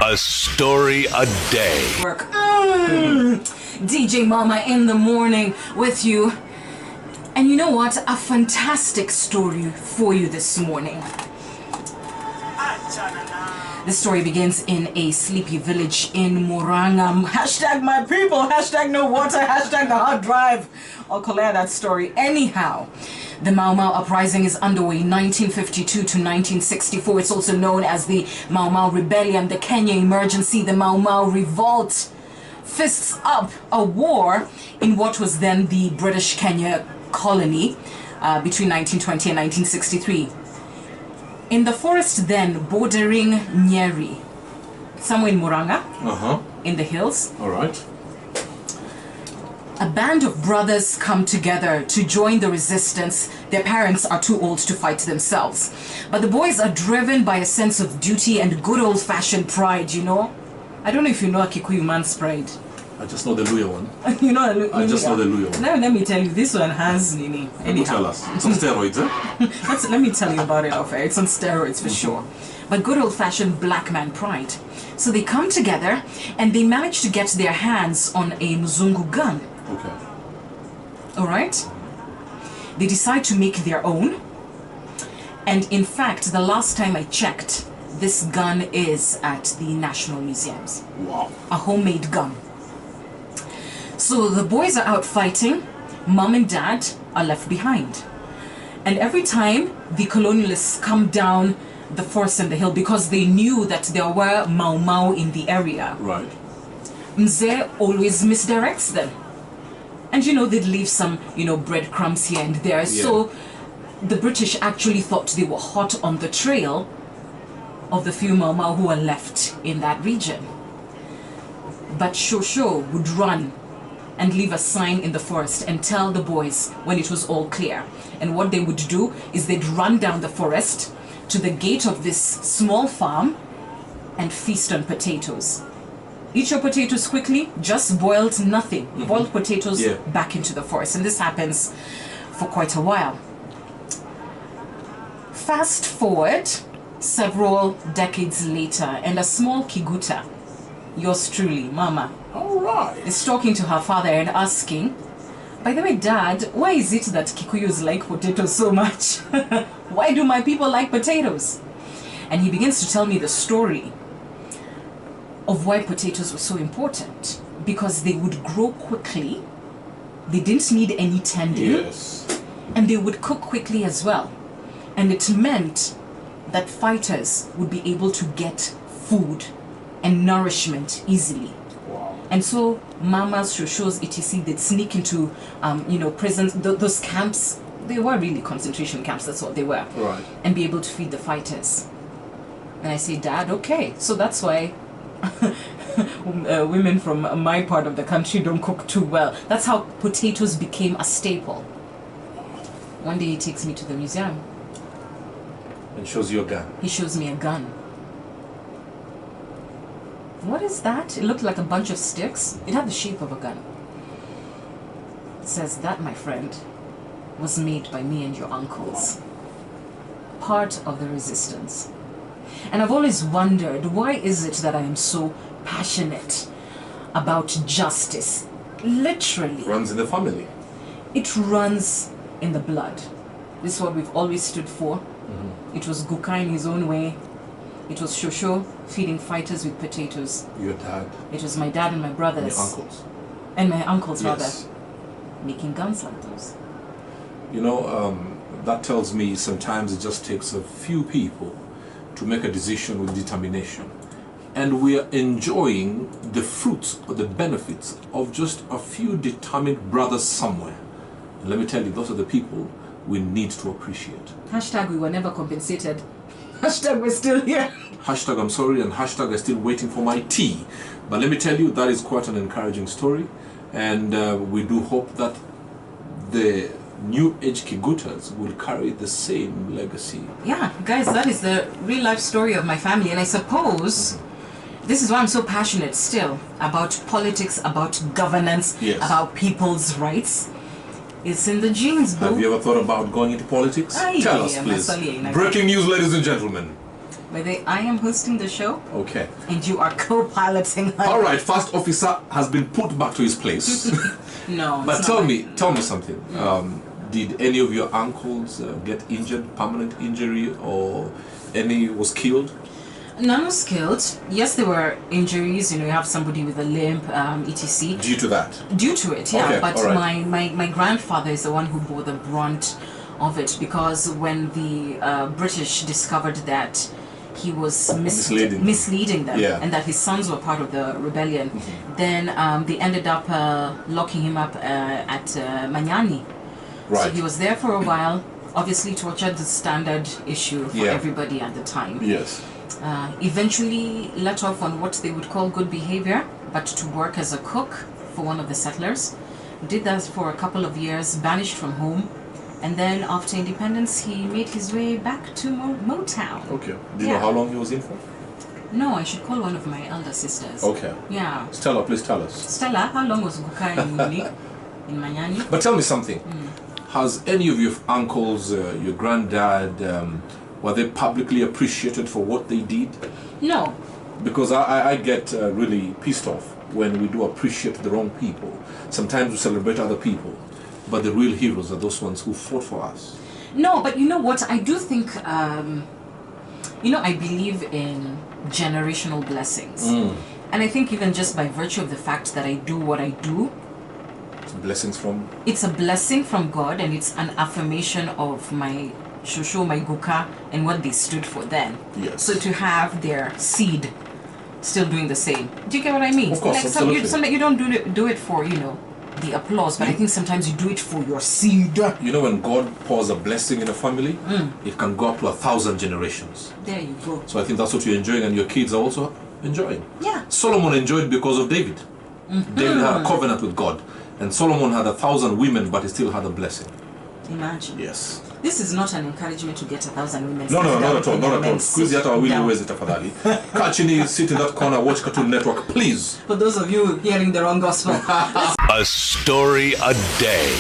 A story a day. Work. DJ Mama in the morning with you. And you know what? A fantastic story for you this morning. This story begins in a sleepy village in Murang'a. Hashtag my people, hashtag no water, hashtag the hard drive. I'll collect that story. Anyhow, the Mau Mau uprising is underway 1952 to 1964. It's also known as the Mau Mau Rebellion, the Kenya Emergency, the Mau Mau Revolt. Fists up a war in what was then the British Kenya colony between 1920 and 1963. In the forest then bordering Nyeri, somewhere in Murang'a, in the hills. All right. A band of brothers come together to join the resistance. Their parents are too old to fight themselves. But the boys are driven by a sense of duty and good old-fashioned pride, you know. I don't know if you know a Kikuyu man's pride. I just know the Luya one. You know, I just know the Luya one. Now let me tell you, this one has Nini. You tell us. It's on steroids, eh? Let me tell you about it off air. It's on steroids for sure. But good old-fashioned black man pride. So they come together and they manage to get their hands on a Mzungu gun. Okay. All right? They decide to make their own. And in fact, the last time I checked, this gun is at the National Museums. Wow. A homemade gun. So the boys are out fighting. Mom and dad are left behind. And every time the colonialists come down the forest and the hill, because they knew that there were Mau Mau in the area, Right. Mzee always misdirects them. And you know, they'd leave some, breadcrumbs here and there. Yeah. So the British actually thought they were hot on the trail of the few Mau Mau who were left in that region. But Shosho would run and leave a sign in the forest and tell the boys when it was all clear. And what they would do is they'd run down the forest to the gate of this small farm and feast on potatoes. Eat your potatoes quickly, just boiled nothing. Boiled potatoes back into the forest. And this happens for quite a while. Fast forward several decades later, and a small Kiguta, yours truly, Mama, All right. is talking to her father and asking, by the way, Dad, why is it that Kikuyus like potatoes so much? Why do my people like potatoes? And he begins to tell me the story of why potatoes were so important. Because they would grow quickly, they didn't need any tending, Yes. and they would cook quickly as well. And it meant that fighters would be able to get food and nourishment easily. Wow. And so mamas, shoshos, etc., they'd sneak into, prisons, those camps. They were really concentration camps, that's what they were. Right. And be able to feed the fighters. And I say, Dad, okay, so that's why women from my part of the country don't cook too well. That's how potatoes became a staple. One day he takes me to the museum. And shows you a gun. He shows me a gun. What is that? It looked like a bunch of sticks. It had the shape of a gun. It says, that, my friend, was made by me and your uncles. Part of the resistance. And I've always wondered, why is it that I am so passionate about justice? Literally. Runs in the family. It runs in the blood. This is what we've always stood for. It was Guka in his own way. It was Shosho feeding fighters with potatoes. Your dad. It was my dad and my brothers. And your uncles. And my uncles, Yes. rather. Making guns like those. That tells me sometimes it just takes a few people to make a decision with determination. And we are enjoying the fruits or the benefits of just a few determined brothers somewhere. And let me tell you, those are the people we need to appreciate. Hashtag we were never compensated. Hashtag we're still here. Hashtag I'm sorry and hashtag I'm still waiting for my tea. But let me tell you, that is quite an encouraging story. And we do hope that the new age Kigutas will carry the same legacy. Yeah, guys, that is the real life story of my family. And I suppose this is why I'm so passionate still about politics, about governance, about people's rights. It's in the genes, boo. Have you ever thought about going into politics? Tell us, please. Breaking news, ladies and gentlemen. By the way, I am hosting the show. Okay. And you are co-piloting. All right, first officer has been put back to his place. No. But tell me something. Did any of your uncles get injured, permanent injury, or any was killed? None was killed. Yes, there were injuries. You have somebody with a limp, etc. Due to that? Due to it, yeah. Okay, But all right. my grandfather is the one who bore the brunt of it, because when the British discovered that he was misleading them, yeah, and that his sons were part of the rebellion, then they ended up locking him up at Manyani. Right. So he was there for a while, obviously tortured, the standard issue for everybody at the time. Yes. Eventually let off on what they would call good behavior, but to work as a cook for one of the settlers. Did that for a couple of years, banished from home, and then after independence he made his way back to Motown. Okay. Do you know how long he was in for? No, I should call one of my elder sisters. Okay. Yeah. Stella, please tell us. Stella, how long was Guka in Manyani? But tell me something. Has any of your uncles, your granddad, were they publicly appreciated for what they did? No. Because I get really pissed off when we do appreciate the wrong people. Sometimes we celebrate other people, but the real heroes are those ones who fought for us. No, but you know what? I do think, I believe in generational blessings. And I think even just by virtue of the fact that I do what I do, Blessings from? it's a blessing from God, and it's an affirmation of my Shosho, my Guka, and what they stood for then. Yes. So to have their seed still doing the same. Do you get what I mean? Of course, like absolutely. sometimes you don't do it for, the applause, but I think sometimes you do it for your seed. You know, when God pours a blessing in a family, it can go up to 1,000 generations. There you go. So I think that's what you're enjoying, and your kids are also enjoying. Yeah. Solomon enjoyed because of David. David had a covenant with God, and Solomon had 1,000 women, but he still had a blessing. Imagine. Yes. This is not an encouragement to get 1,000 women. No, Sit not down at all, in not your at all. men. Squeeze Sit yata wawili down. uweze tafadhali. Kaa chini, sit in that corner, watch Cartoon Network, please. For those of you hearing the wrong gospel. A story a day.